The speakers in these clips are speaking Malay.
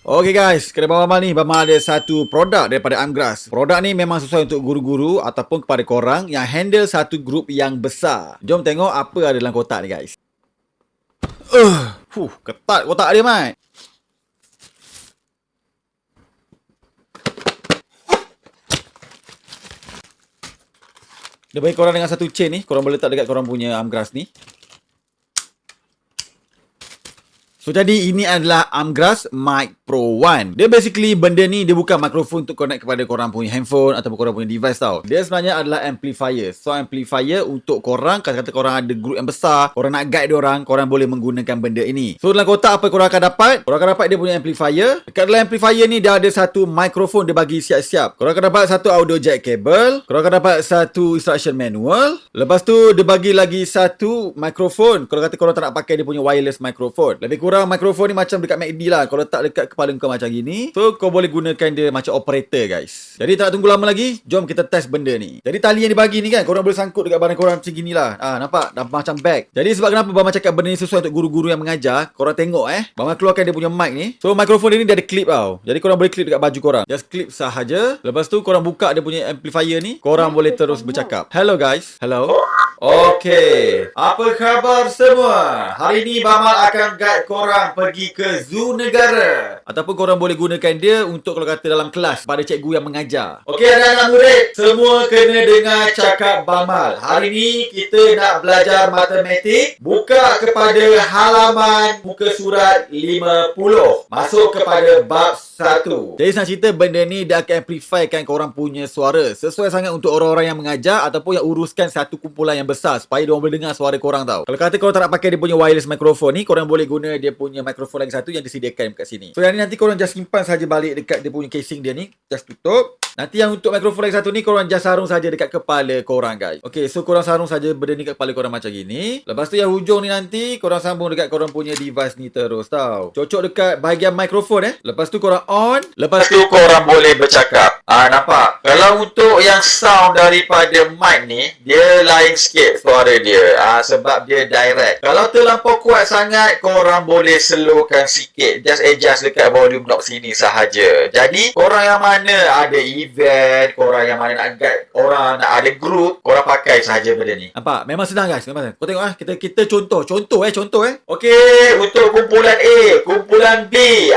Okay guys, kedai Bamal ni Bamal ada satu produk daripada Amgras. Produk ni memang sesuai untuk guru-guru ataupun kepada korang yang handle satu grup yang besar. Jom tengok apa ada dalam kotak ni guys. Ketat kotak dia, Mat. Dia bagi korang dengan satu chain ni, korang boleh letak dekat korang punya Amgras ni. So, jadi ini adalah Amgras Mic Pro 1. Dia basically benda ni dia bukan mikrofon untuk connect kepada korang punya handphone ataupun korang punya device tau. Dia sebenarnya adalah amplifier. So, amplifier untuk korang, kata-kata korang ada group yang besar, korang nak guide diorang, korang boleh menggunakan benda ini. So, dalam kotak apa korang akan dapat? Korang akan dapat dia punya amplifier. Dekat dalam amplifier ni dia ada satu mikrofon dia bagi siap-siap. Korang akan dapat satu audio jack cable. Korang akan dapat satu instruction manual. Lepas tu dia bagi lagi satu mikrofon. Kalau kata korang tak nak pakai dia punya wireless mikrofon. Lebih kurang mikrofon ni macam dekat MacD lah. Kau letak dekat kepala kau macam gini. So kau boleh gunakan dia macam operator guys. Jadi tak nak tunggu lama lagi, jom kita test benda ni. Jadi tali yang dibagi ni kan, korang boleh sangkut dekat badan korang macam gini lah. Nampak? Dah macam bag. Jadi sebab kenapa Bamal cakap benda ni sesuai untuk guru-guru yang mengajar, korang tengok Bamal keluarkan dia punya mic ni. So mikrofon dia ni dia ada clip tau. Jadi korang boleh clip dekat baju korang. Just clip sahaja. Lepas tu korang buka dia punya amplifier ni, korang boleh terus bercakap. Hello guys. Hello. Okay, apa khabar semua? Hari ni Bamal akan guide korang pergi ke zoo negara. Ataupun korang boleh gunakan dia untuk kalau kata dalam kelas pada cikgu yang mengajar. Okay anak-anak murid, semua kena dengar cakap Bamal. Hari ni kita nak belajar matematik. Buka kepada halaman muka surat 50. Masuk kepada bab 1. Jadi senang cerita benda ni dia akan amplifykan korang punya suara. Sesuai sangat untuk orang-orang yang mengajar ataupun yang uruskan satu kumpulan yang besar supaya diorang boleh dengar suara korang tau. Kalau kata korang tak nak pakai dia punya wireless microphone ni, korang boleh guna dia punya microphone lagi satu yang disediakan dekat sini. So yang ni nanti korang just simpan saja balik dekat dia punya casing dia ni. Just tutup. Nanti yang untuk mikrofon lagi satu ni korang just sarung saja dekat kepala korang guys. Okay, so korang sarung saja benda ni kat kepala korang macam gini. Lepas tu yang hujung ni nanti korang sambung dekat korang punya device ni terus tau. Cocok dekat bahagian mikrofon Lepas tu korang on. Lepas tu korang boleh bercakap. Nampak? Kalau untuk yang sound daripada mic ni, dia lain sikit suara dia. Sebab dia direct. Kalau terlampau kuat sangat, korang boleh slowkan sikit. Just adjust dekat volume knob sini sahaja. Jadi, korang yang mana ada event, korang yang mana nak guide orang, nak ada group, korang pakai sahaja benda ni. Nampak? Memang senang guys. Memang senang. Kau tengok kita contoh. Contoh. Okey, untuk kumpulan A, kumpulan B,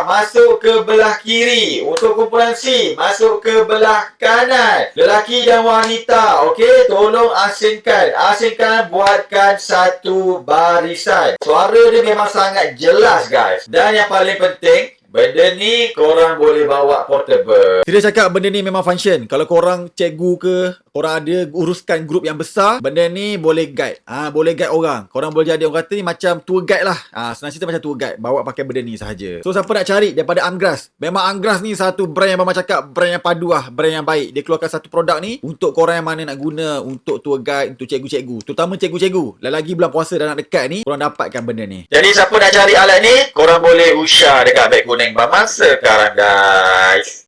masuk ke belah kiri. Untuk kumpulan C, masuk ke belah kanan. Lelaki dan wanita. Okey, tolong asingkan, buatkan satu barisan. Suara dia memang sangat jelas guys. Dan yang paling penting, benda ni korang boleh bawa portable. Tidak cakap benda ni memang function. Kalau korang cikgu ke, korang ada uruskan grup yang besar, benda ni boleh guide. Boleh guide orang. Korang boleh jadi orang kata ni macam tour guide lah. Senang cerita macam tour guide. Bawa pakai benda ni sahaja. So siapa nak cari daripada Amgras? Memang Amgras ni satu brand yang Bamal cakap, brand yang padu lah, brand yang baik. Dia keluarkan satu produk ni untuk korang yang mana nak guna untuk tour guide, untuk cikgu-cikgu. Terutama cikgu-cikgu. Lagi bulan puasa dah nak dekat ni, korang dapatkan benda ni. Jadi siapa nak cari alat ni, korang boleh usah dekat beg kuning Bamal sekarang guys.